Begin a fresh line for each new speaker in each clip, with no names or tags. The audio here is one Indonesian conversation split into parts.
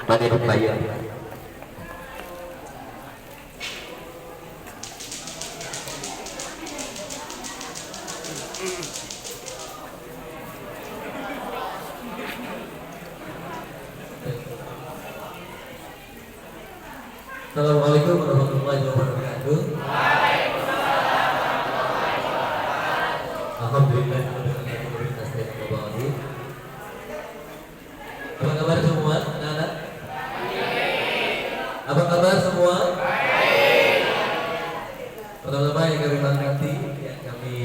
badai pembayar.
Assalamualaikum warahmatullahi wabarakatuh. Alhamdulillah. Apa kabar semua? Anak-anak? Apa kabar semua? Pertama-tama yang kami hormati, yang kami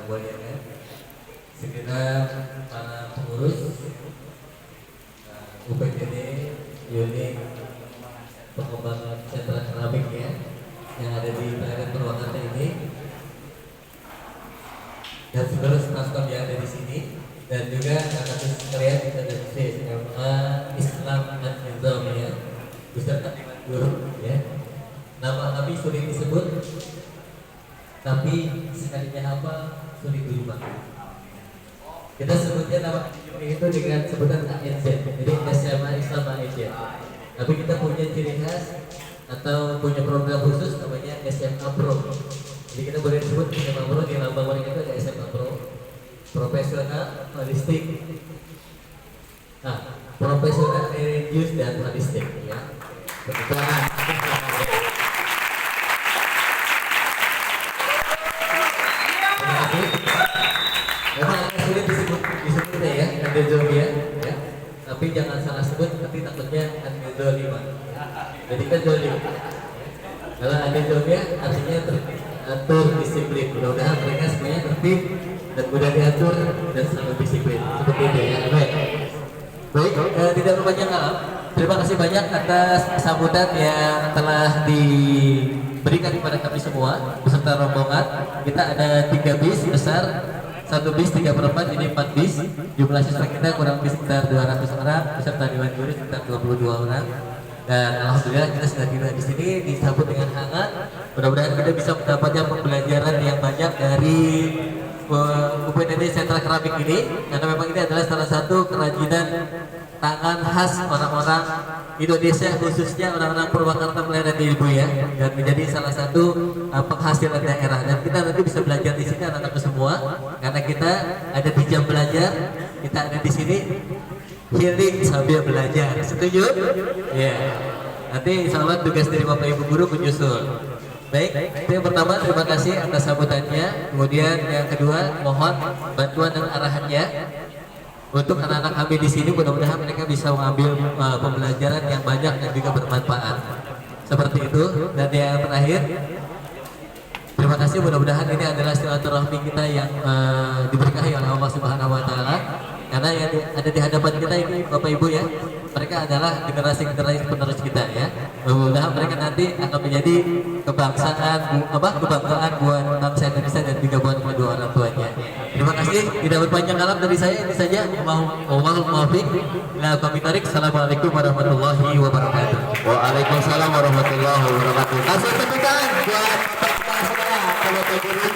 muliakan segenap para pengurus UPTD unit pengembangan sentra keramik ya yang ada di Planet Purwakarta ini, dan seluruh staf yang ada di sini, dan juga akan sekalian kita dari SMA Islam An-Nizamiyah beserta dengan guru ya. Nama kami sulit disebut, tapi sekalinya apa sulit dilupa. Kita sebutnya nama itu dengan sebutan ANZ, jadi SMA Islam ANZ. Tapi kita punya ciri khas atau punya program khusus namanya SMA Pro. Jadi kita boleh sebut SMA Pro, di lambang mereka itu ada SMA Pro, profesional, holistik. Nah, profesional, religius dan holistik ya. Kebetulan. Memang agak sulit disebutnya ya, An-Nizamiyah ya. Tapi jangan salah sebut, tapi takutnya An-Nizamiyah. Jadi kan zolim. Kalau An-Nizamiyah artinya teratur disiplin. Mudah-mudahan mereka semuanya tertib dan mudah diatur dan selalu disiplin. Seperti itu ya. Baik, tidak berpanjang. Terima kasih banyak atas sambutan yang telah diberikan kepada kami semua beserta rombongan. Kita ada 3 bis besar, 1 bis 3/4, jadi 4 bis. Jumlah siswa kita kurang lebih sekitar 200 orang beserta dewan juri sekitar 22 orang. Dan alhamdulillah kita sudah tiba di sini, disambut dengan hangat. Mudah-mudahan kita bisa mendapatkan pembelajaran yang banyak dari UPTD Sentra Keramik ini, karena memang ini adalah salah satu kerajinan tangan khas orang-orang Indonesia, khususnya orang-orang Purwakarta Melayu dan Ibu ya, dan menjadi salah satu penghasilan daerah. Dan kita nanti bisa belajar di sini anak-anak semua, karena kita ada di jam belajar, kita ada di sini healing sambil belajar. Setuju? Ya. Nanti insya Allah tugas dari Bapak Ibu Guru menyusul. Baik, itu yang pertama, terima kasih atas sambutannya. Kemudian yang kedua, mohon bantuan dan arahannya untuk anak-anak kami di sini. Mudah-mudahan mereka bisa mengambil pembelajaran yang banyak dan juga bermanfaat. Seperti itu. Dan yang terakhir, terima kasih. Mudah-mudahan ini adalah silaturahmi kita yang diberkahi oleh Allah Subhanahu Wa Taala. Karena yang ada di hadapan kita ini Bapak Ibu ya, mereka adalah generasi-generasi penerus kita ya. Mudah-mudahan mereka nanti akan menjadi kebanggaan buat bangsa Indonesia dan juga buat kedua orang tuanya. Terima kasih. Tidak berpanjang kalam dari saya, ini saja. Assalamualaikum warahmatullahi wabarakatuh.
Waalaikumsalam warahmatullahi wabarakatuh. Kasih tepukan buat Bapak semua, Bapak Guru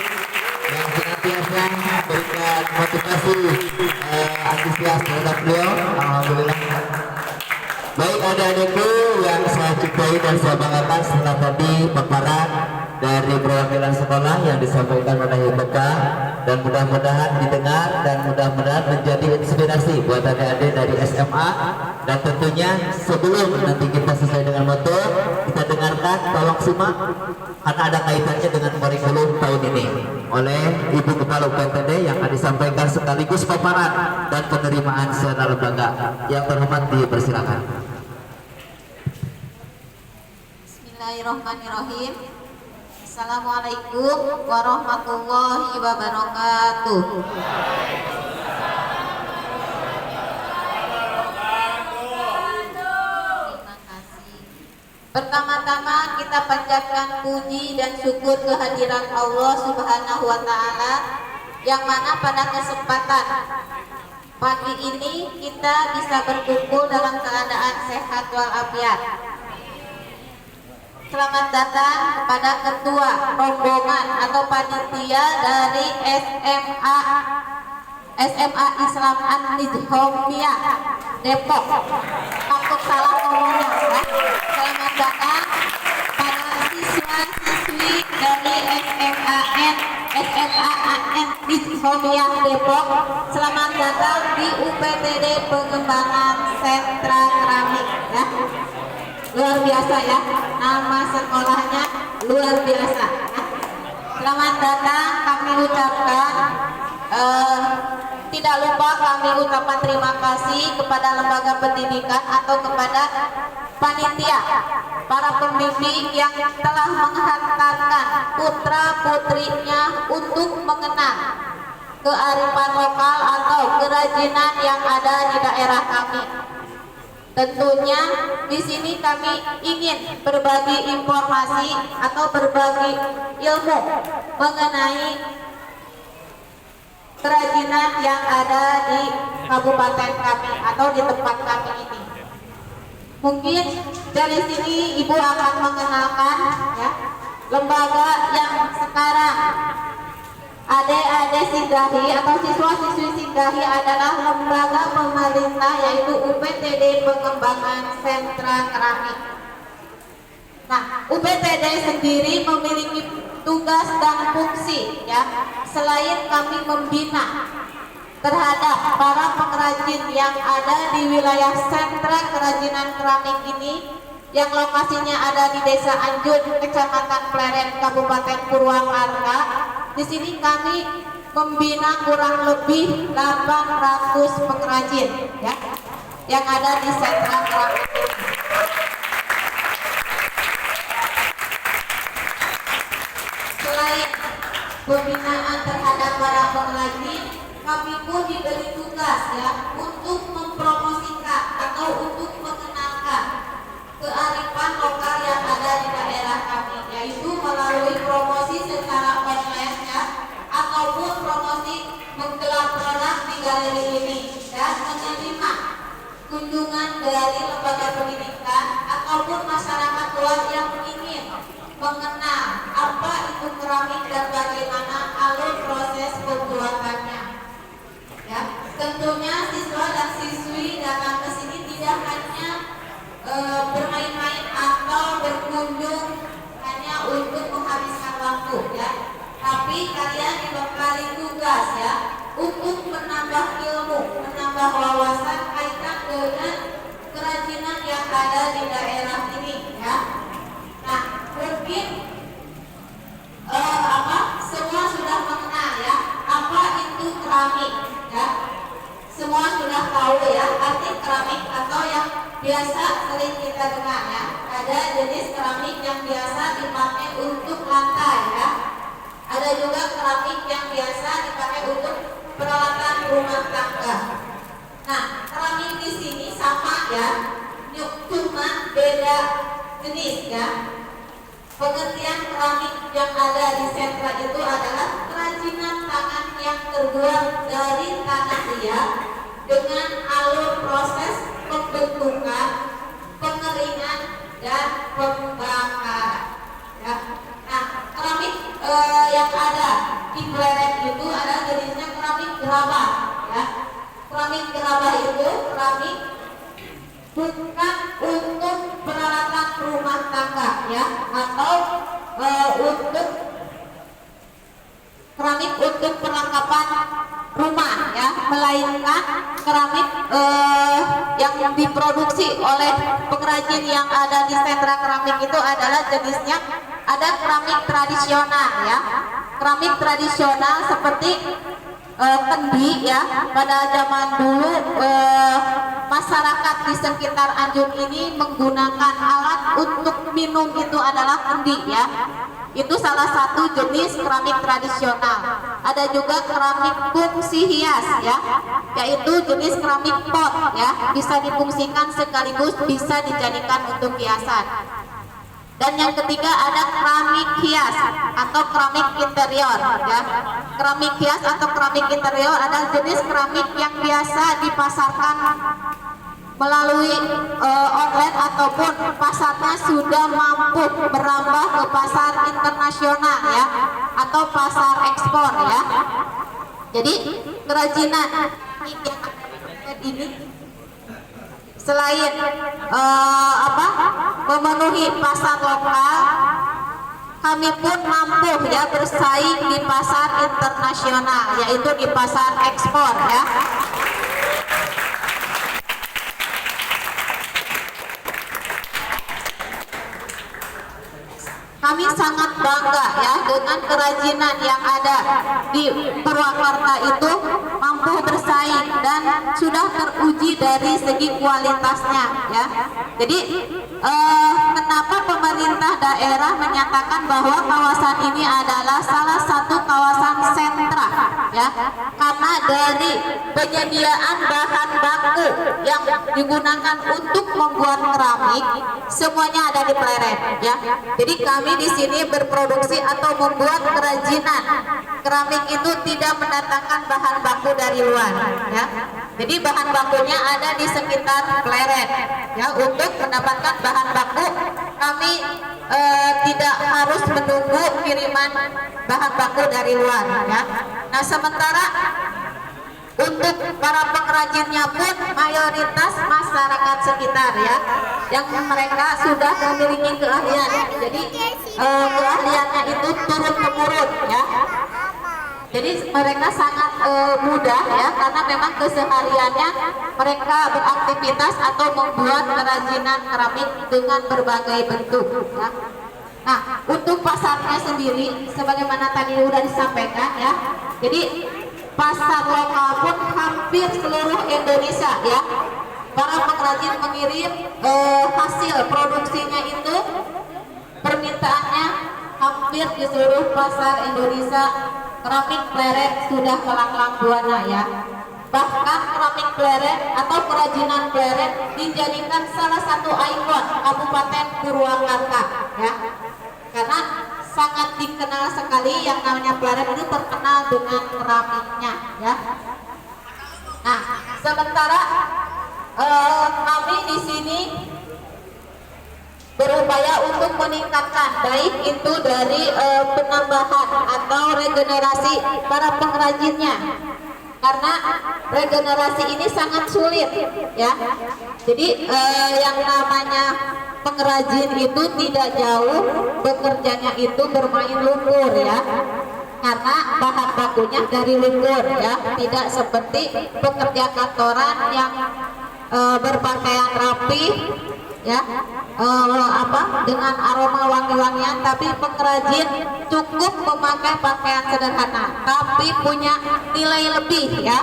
yang senantiasa memberikan motivasi antusias terhadap beliau. Alhamdulillah. Baik adik-adikku yang saya cintai dan saya banggakan, setelah tadi paparan dari perwakilan sekolah yang disampaikan oleh IPK, dan mudah-mudahan didengar dan mudah-mudahan menjadi inspirasi buat adik-adik dari SMA. Dan tentunya sebelum nanti kita selesai dengan moto, kita dengarkan, tolong simak karena ada kaitannya dengan kurikulum tahun ini oleh Ibu Kepala UPTD yang akan disampaikan sekaligus paparan dan penerimaan secara lembaga. Yang terhormat dipersilakan.
Bismillahirrahmanirrahim. Assalamualaikum warahmatullahi wabarakatuh. Terima kasih. Pertama-tama kita panjatkan puji dan syukur kehadiran Allah Subhanahu wa Ta'ala, yang mana pada kesempatan pagi ini kita bisa berkumpul dalam keadaan sehat walafiat. Selamat datang kepada ketua rombongan atau panitia dari SMA Islam An-Nizamiyah Depok. datang pada siswa-siswi dari SMAN di Sobiah Depok. Selamat datang di UPTD Pengembangan Sentra Keramik ya. Luar biasa ya, nama sekolahnya luar biasa ya. Selamat datang kami ucapkan. Tidak lupa kami ucapkan terima kasih kepada lembaga pendidikan atau kepada panitia, para pembimbing yang telah menghantarkan putra-putrinya untuk mengenal kearifan lokal atau kerajinan yang ada di daerah kami. Tentunya di sini kami ingin berbagi informasi atau berbagi ilmu mengenai kerajinan yang ada di kabupaten kami atau di tempat kami ini. Mungkin dari sini Ibu akan mengenalkan ya, lembaga yang sekarang adik-adik singgahi atau siswa-siswi singgahi adalah lembaga pemerintah, yaitu UPTD Pengembangan Sentra Keramik. Nah, UPTD sendiri memiliki tugas dan fungsi ya, selain kami membina terhadap para pengrajin yang ada di wilayah sentra kerajinan keramik ini yang lokasinya ada di Desa Anjun, Kecamatan Pleret, Kabupaten Purwakarta. Di sini kami membina kurang lebih 800 pengrajin ya yang ada di sentra keramik ini. Selain pembinaan terhadap para pengrajin, kami pun diberi tugas ya untuk mempromosikan atau untuk mengenalkan kearifan lokal yang ada di daerah kami, yaitu melalui promosi secara online ya, ataupun promosi menggelar produk di galeri ini dan menerima kunjungan dari lembaga pendidikan ataupun masyarakat luas yang ingin mengenal apa itu keramik dan bagaimana alur proses pembuatannya. Ya, tentunya siswa dan siswi datang ke sini tidak hanya bermain-main atau berkunjung hanya untuk menghabiskan waktu ya, tapi kalian dibekali tugas ya untuk menambah ilmu, menambah wawasan kaitan dengan kerajinan yang ada di daerah ini ya. Nah, mungkin semua sudah mengenal ya apa itu keramik ya. Semua sudah tahu ya arti keramik atau yang biasa sering kita dengar ya. Ada jenis keramik yang biasa dipakai untuk lantai ya. Ada juga keramik yang biasa dipakai untuk peralatan rumah tangga. Nah, keramik di sini sama ya, cuma beda jenis ya. Pengertian keramik yang ada di sentra itu adalah kerajinan tangan yang terbuat dari tanah liat dengan alur proses pembentukan, pengeringan, dan pembakaran. Ya. Nah, keramik yang ada di Pleret itu adalah jenisnya keramik gerabah. Ya. Keramik gerabah itu keramik bukan untuk peralatan rumah tangga ya, atau untuk keramik untuk perlengkapan rumah ya, melainkan keramik yang diproduksi oleh pengrajin yang ada di sentra keramik itu adalah jenisnya ada keramik tradisional ya. Keramik tradisional seperti kendi ya, pada zaman dulu masyarakat di sekitar Anjun ini menggunakan alat untuk minum itu adalah kendi ya. Itu salah satu jenis keramik tradisional. Ada juga keramik fungsi hias ya, yaitu jenis keramik pot ya, bisa difungsikan sekaligus bisa dijadikan untuk hiasan. Dan yang ketiga ada keramik hias atau keramik interior ya. Keramik hias atau keramik interior adalah jenis keramik yang biasa dipasarkan melalui online ataupun pasarnya sudah mampu merambah ke pasar internasional ya, atau pasar ekspor ya. Jadi kerajinan ini selain memenuhi pasar lokal, kami pun mampu ya bersaing di pasar internasional, yaitu di pasar ekspor ya. Kami sangat bangga ya dengan kerajinan yang ada di Purwakarta itu mampu bersaing dan sudah teruji dari segi kualitasnya ya. Jadi kenapa pemerintah daerah menyatakan bahwa kawasan ini adalah salah satu kawasan sentra ya? Karena dari penyediaan bahan baku yang digunakan untuk membuat keramik semuanya ada di Pleret ya. Jadi kami di sini berproduksi atau membuat kerajinan keramik itu tidak mendatangkan bahan baku dari luar ya. Jadi bahan bakunya ada di sekitar Pleret ya. Untuk mendapatkan bahan baku kami tidak harus menunggu kiriman bahan baku dari luar ya. Nah, sementara untuk para pengrajinnya pun mayoritas masyarakat sekitar ya, yang mereka sudah memiliki keahlian. Jadi keahliannya itu turun temurun ya. Jadi mereka sangat mudah ya, karena memang kesehariannya mereka beraktivitas atau membuat kerajinan keramik dengan berbagai bentuk ya. Nah, untuk pasarnya sendiri sebagaimana tadi sudah disampaikan ya. Jadi pasar lokal pun hampir seluruh Indonesia ya. Para pengrajin mengirim hasil produksinya itu, permintaannya hampir di seluruh pasar Indonesia. Keramik Pleret sudah melanglang buana ya. Bahkan keramik Pleret atau kerajinan Pleret dijadikan salah satu ikon Kabupaten Purwakarta ya. Karena sangat dikenal sekali yang namanya Pleret itu terkenal dengan keramiknya ya. Nah, sementara kami di sini berupaya untuk meningkatkan baik itu dari penambahan atau regenerasi para pengrajinnya, karena regenerasi ini sangat sulit ya. Jadi yang namanya pengrajin itu tidak jauh bekerjanya itu bermain lumpur ya, karena bahan bakunya dari lumpur ya, tidak seperti pekerja kantoran yang berpakaian rapi ya, dengan aroma wangi-wangian, tapi pengrajin cukup memakai pakaian sederhana tapi punya nilai lebih ya.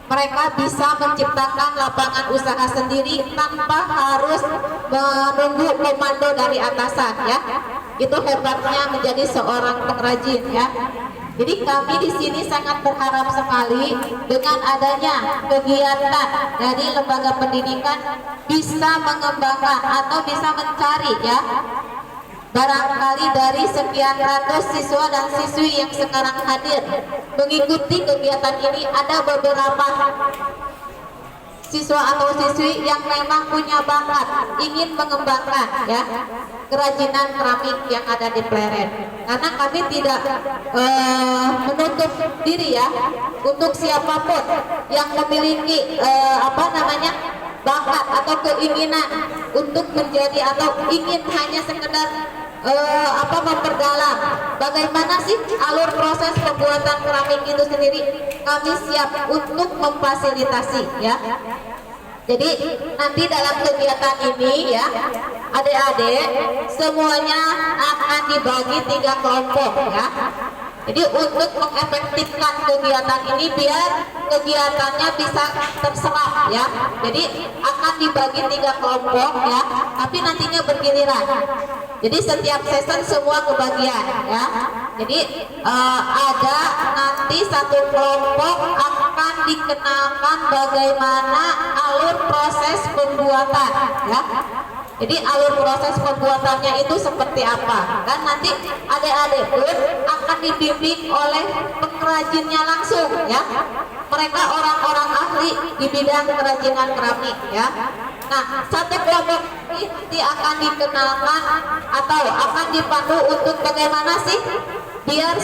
Mereka bisa menciptakan lapangan usaha sendiri tanpa harus menunggu komando dari atasan ya. Itu hebatnya menjadi seorang pengrajin ya. Jadi kami di sini sangat berharap sekali dengan adanya kegiatan dari lembaga pendidikan bisa mengembangkan atau bisa mencari ya, barangkali dari sekian ratus siswa dan siswi yang sekarang hadir mengikuti kegiatan ini, ada beberapa siswa atau siswi yang memang punya bakat ingin mengembangkan ya kerajinan keramik yang ada di Pleret. Karena kami tidak menutup diri ya untuk siapapun yang memiliki bakat atau keinginan untuk menjadi atau ingin hanya sekedar memperdalam bagaimana sih alur proses pembuatan keramik itu sendiri, kami siap untuk memfasilitasi ya. Jadi nanti dalam kegiatan ini ya, adik-adik semuanya akan dibagi 3 kelompok ya. Jadi untuk mengefektifkan kegiatan ini biar kegiatannya bisa terserap ya, jadi akan dibagi 3 kelompok ya, tapi nantinya bergiliran. Jadi setiap season semua kebagian ya. Jadi ada nanti satu kelompok akan dikenalkan bagaimana alur proses pembuatan ya. Jadi alur proses pembuatannya itu seperti apa, dan nanti adik-adik pun akan dibimbing oleh pengrajinnya langsung ya. Mereka orang-orang ahli di bidang kerajinan keramik ya. Nah, satu kelompok ini akan dikenalkan atau akan dipandu untuk bagaimana sih biar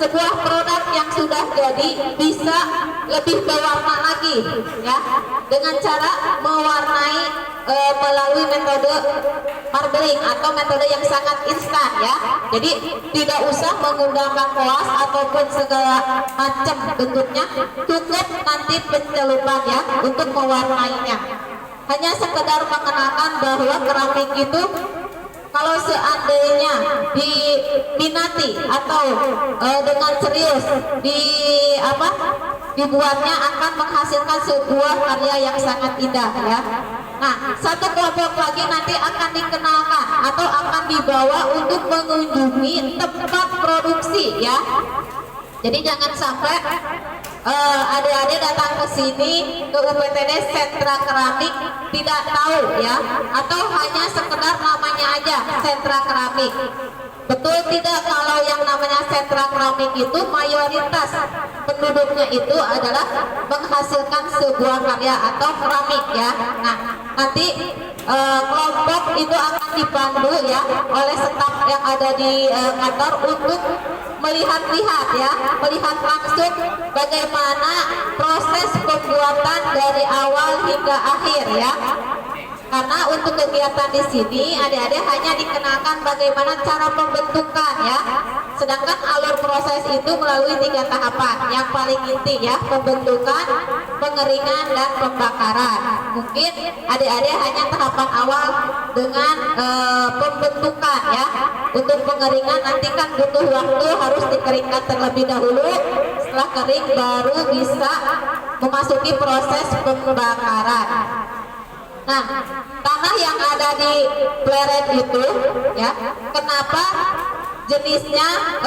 sebuah produk yang sudah jadi bisa lebih berwarna lagi ya, dengan cara mewarnai melalui metode marbling atau metode yang sangat instan ya. Jadi tidak usah menggunakan kuas ataupun segala macam bentuknya, cukup nanti pencelupan ya untuk mewarnainya. Hanya sekedar mengenalkan bahwa keramik itu kalau seandainya diminati atau dengan serius dibuatnya akan menghasilkan sebuah karya yang sangat indah ya. Nah, satu kelompok lagi nanti akan dikenalkan atau akan dibawa untuk mengunjungi tempat produksi ya. Jadi jangan sampai adik-adik datang ke sini ke UPTD Sentra Keramik tidak tahu ya, atau hanya sekedar namanya aja Sentra Keramik. Betul tidak kalau yang namanya sentra keramik itu mayoritas penduduknya itu adalah menghasilkan sebuah karya atau keramik ya. Nah, nanti kelompok itu akan dipandu ya oleh staf yang ada di kantor untuk melihat-lihat ya, melihat langsung bagaimana proses pembuatan dari awal hingga akhir ya. Karena untuk kegiatan di sini adik-adik hanya dikenalkan bagaimana cara pembentukan ya. Sedangkan alur proses itu melalui 3 tahapan. Yang paling inti ya, pembentukan, pengeringan, dan pembakaran. Mungkin adik-adik hanya tahapan awal dengan pembentukan ya. Untuk pengeringan nanti kan butuh waktu, harus dikeringkan terlebih dahulu. Setelah kering baru bisa memasuki proses pembakaran. Nah, tanah yang ada di pleret itu ya, kenapa jenisnya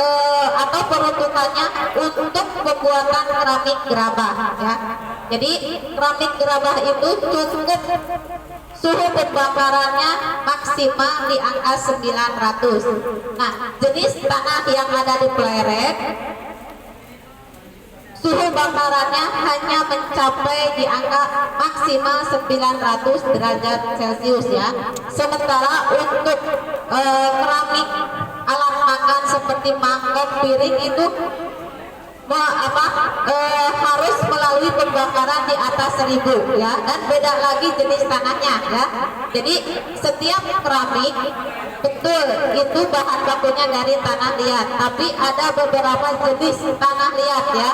atau peruntukannya untuk pembuatan keramik gerabah ya. Jadi keramik gerabah itu cukup suhu pembakarannya maksimal di angka 900. Nah, jenis tanah yang ada di pleret suhu bakarannya hanya mencapai di angka maksimal 900 derajat Celcius ya. Sementara untuk keramik alat makan seperti mangkok, piring itu harus melalui pembakaran di atas 1000 ya, dan beda lagi jenis tanahnya ya. Jadi setiap keramik betul itu bahan bakunya dari tanah liat, tapi ada beberapa jenis tanah liat ya,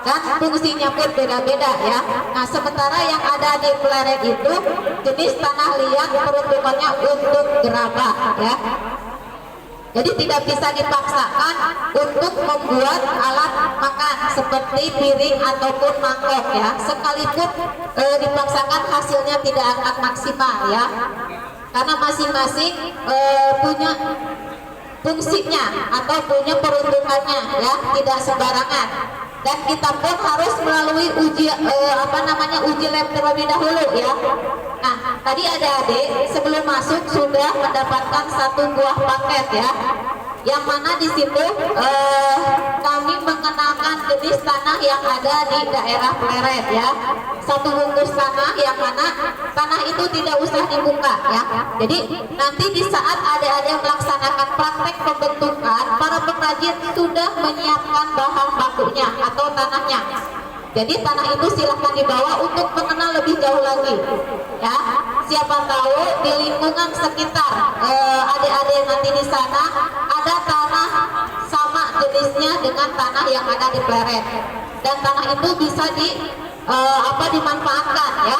dan fungsinya pun beda-beda ya. Nah, sementara yang ada di pleret itu jenis tanah liat peruntukannya untuk gerabah ya. Jadi tidak bisa dipaksakan untuk membuat alat makan seperti piring ataupun mangkok ya. Sekalipun dipaksakan hasilnya tidak akan maksimal ya. Karena masing-masing punya fungsinya atau punya peruntukannya ya, tidak sembarangan. Dan kita pun harus melalui uji uji lab terlebih dahulu ya. Nah, tadi adik-adik sebelum masuk sudah mendapatkan 1 buah paket ya, yang mana di situ kami mengenalkan jenis tanah yang ada di daerah pleret ya. 1 bungkus tanah yang mana tanah itu tidak usah dibuka ya. Jadi nanti di saat adik-adik melaksanakan praktek pembentukan, para pengrajin sudah menyiapkan bahan bakunya atau tanahnya. Jadi tanah itu silahkan dibawa untuk mengenal lebih jauh lagi ya. Siapa tahu di lingkungan sekitar adik-adik nanti di sana ada tanah sama jenisnya dengan tanah yang ada di pleret, dan tanah itu bisa dimanfaatkan ya.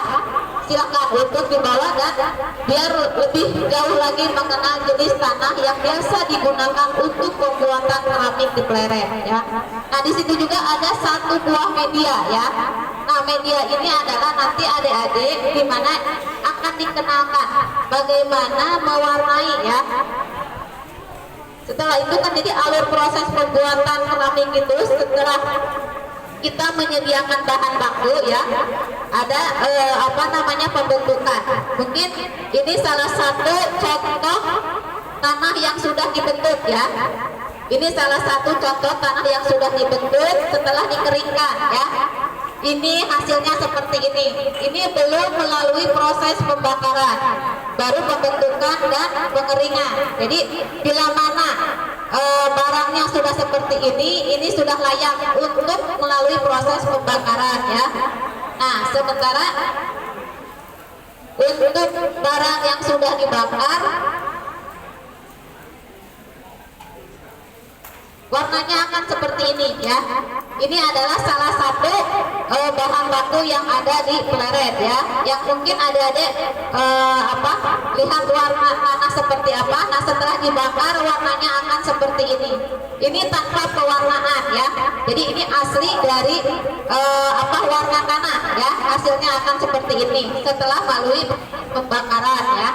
Silakan untuk dibawa dan biar lebih jauh lagi mengenal jenis tanah yang biasa digunakan untuk pembuatan keramik di pleret ya. Nah, di situ juga ada 1 buah media ya. Nah, media ini adalah nanti adik-adik di mana akan dikenalkan bagaimana mewarnai ya. Setelah itu kan jadi alur proses pembuatan keramik itu setelah kita menyediakan bahan baku ya, ada pembentukan. Mungkin ini salah satu contoh tanah yang sudah dibentuk ya. Ini salah satu contoh tanah yang sudah dibentuk setelah dikeringkan ya. Ini hasilnya seperti ini. Ini belum melalui proses pembakaran, baru pembentukan dan pengeringan. Jadi bila mana barangnya sudah seperti ini sudah layak untuk melalui proses pembakaran ya. Nah, sementara untuk barang yang sudah dibakar warnanya akan seperti ini ya. Ini adalah salah satu bahan baku yang ada di pleret ya, yang mungkin adik-adik lihat warna tanah seperti apa. Nah, setelah dibakar warnanya akan seperti ini. Ini tanpa pewarnaan ya. Jadi ini asli dari warna tanah ya. Hasilnya akan seperti ini setelah melalui pembakaran ya.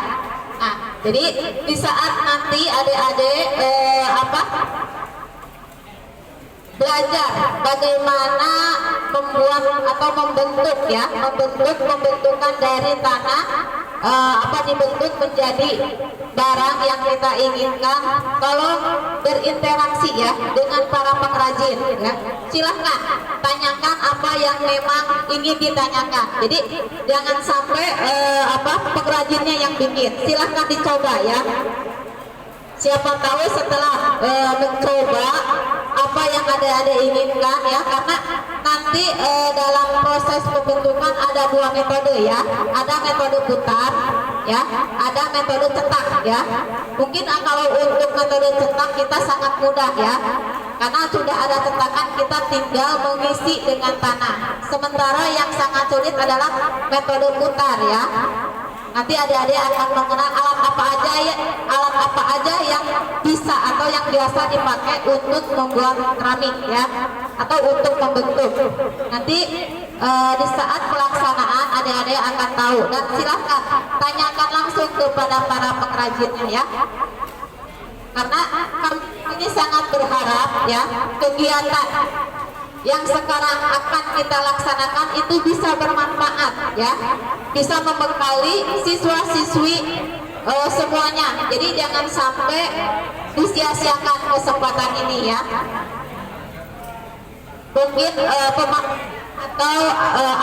Nah, jadi di saat nanti adik-adik belajar bagaimana membuat atau membentuk ya, pembentukan dari tanah dibentuk menjadi barang yang kita inginkan. Kalau berinteraksi ya dengan para pengrajin ya, silahkan tanyakan apa yang memang ingin ditanyakan. Jadi jangan sampai pengrajinnya yang bikin, silahkan dicoba ya. Siapa tahu setelah mencoba apa yang adik-adik inginkan ya, karena nanti dalam proses pembentukan ada dua metode ya, ada metode putar ya, ada metode cetak ya. Mungkin kalau untuk metode cetak kita sangat mudah ya, karena sudah ada cetakan, kita tinggal mengisi dengan tanah. Sementara yang sangat sulit adalah metode putar ya. Nanti adik-adik akan mengenal alat apa aja yang bisa atau yang biasa dipakai untuk membuat keramik ya, atau untuk membentuk. Nanti di saat pelaksanaan adik-adik akan tahu, dan silahkan tanyakan langsung kepada para pengrajinnya ya. Karena kami ini sangat berharap ya kegiatan yang sekarang akan kita laksanakan itu bisa bermanfaat ya, bisa membekali siswa-siswi semuanya. Jadi jangan sampai disia-siakan kesempatan ini ya. Mungkin atau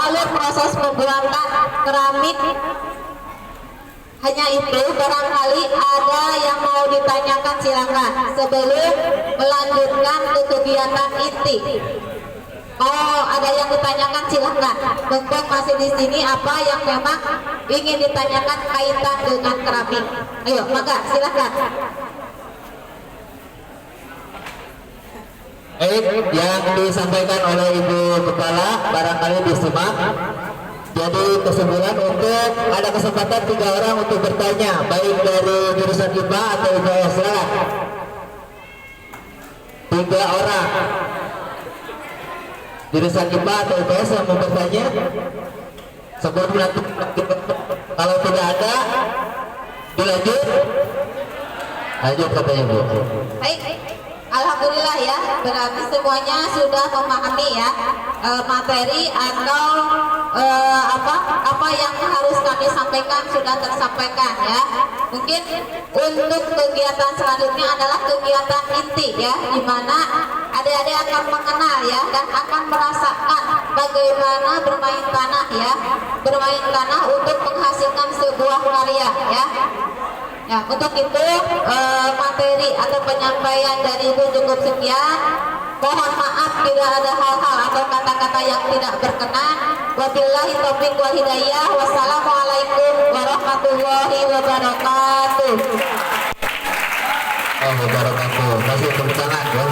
alur proses pembuatan keramik hanya itu. Barangkali ada yang mau ditanyakan, silakan sebelum melanjutkan ke kegiatan inti. Oh, ada yang ditanyakan, silahkan. Mumpung masih di sini, apa yang memang ingin ditanyakan kaitan dengan keramik? Ayo, maka silahkan.
Yang disampaikan oleh Ibu Kepala barangkali disimak. Jadi kesimpulan, untuk ada kesempatan 3 orang untuk bertanya, baik dari jurusan IPA atau IPS. 3 orang jurusan IPA atau IPS yang mau bertanya sebelum nanti. Kalau tidak ada, dilanjut. Lanjut katanya Bu.
Baik, alhamdulillah ya, berarti semuanya sudah memahami ya materi atau apa yang harus kami sampaikan sudah tersampaikan ya. Mungkin untuk kegiatan selanjutnya adalah kegiatan inti ya, di mana adik-adik akan mengenal ya dan akan merasakan bagaimana bermain tanah ya, bermain tanah untuk menghasilkan sebuah karya ya. Ya, untuk itu materi atau penyampaian dari Ibu cukup sekian. Mohon maaf bila ada hal-hal atau kata-kata yang tidak berkenan. Wabillahi taufiq wal hidayah. Wassalamualaikum warahmatullahi wabarakatuh.
Wabarakatuh. Masih bertangan ya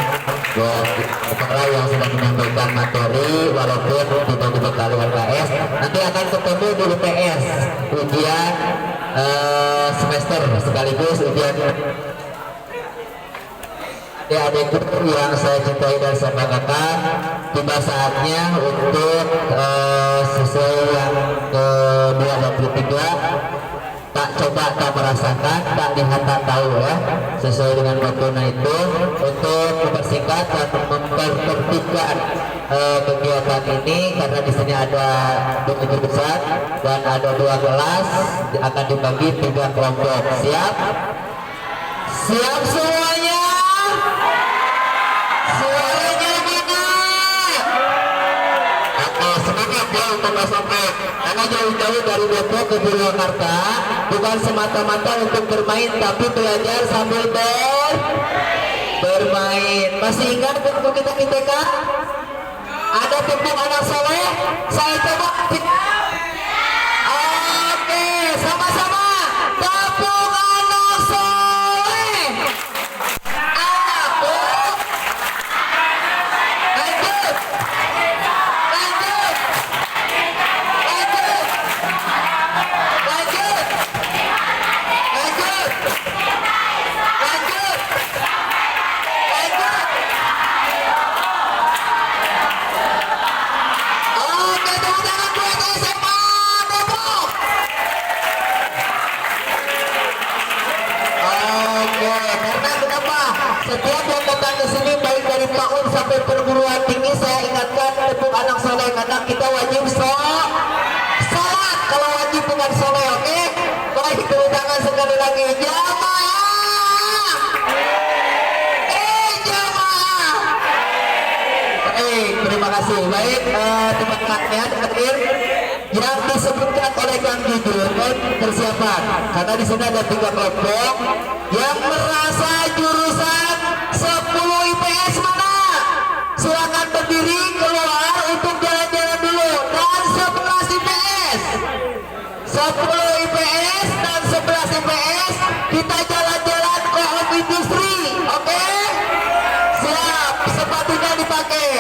buat kepala yang sudah menyampaikan materi, walaupun tidak dibekali LKS. Nanti akan ketemu di UTS, ujian semester sekaligus ujian. Adik-adik yang saya cintai dan saya banggakan, tiba saatnya untuk sesuai yang ke-23, tak coba tak merasakan, tak lihat tak tahu ya, sesuai dengan waktunya itu, untuk mempersingkat dan mempertertibkan kegiatan ini, karena di sini ada begitu besar dan ada 2 kelas, akan dibagi 3 kelompok. Siap? Siap semuanya? Suaranya mana? Oke, semangat ya untuk sampai, karena jauh-jauh dari Depok ke Purwakarta bukan semata-mata untuk bermain, tapi belajar sambil bermain. Masih ingat waktu kita TK? Ada tepuk anak soleh? Saya coba. Oke, sama-sama. Tepuk anak soleh. Aku. Lanjut. Lanjut. Lanjut. Lanjut. Lanjut. Lanjut. Lanjut. Oke, tepuk tangan buat SMA Depok. Oke, karena kenapa? Setiap yang datang ke sini baik dari PAUD sampai perguruan tinggi, saya ingatkan tepuk anak soleh karena kita wajib sholat. Kalau wajib bukan soleh, oke? Baik, tepuk tangan sekali lagi. Jamaah. Jamaah. Terima kasih. Baik, teman-teman terakhir yang disebutkan oleh Kang Jujur persiapan karena di sini ada 3 kelompok yang merasa jurusan 10 IPS mana? Silakan berdiri keluar untuk jalan-jalan dulu dan 11 IPS 10 IPS dan 11 IPS kita jalan-jalan ke home industri, oke? Siap, sepatunya dipakai.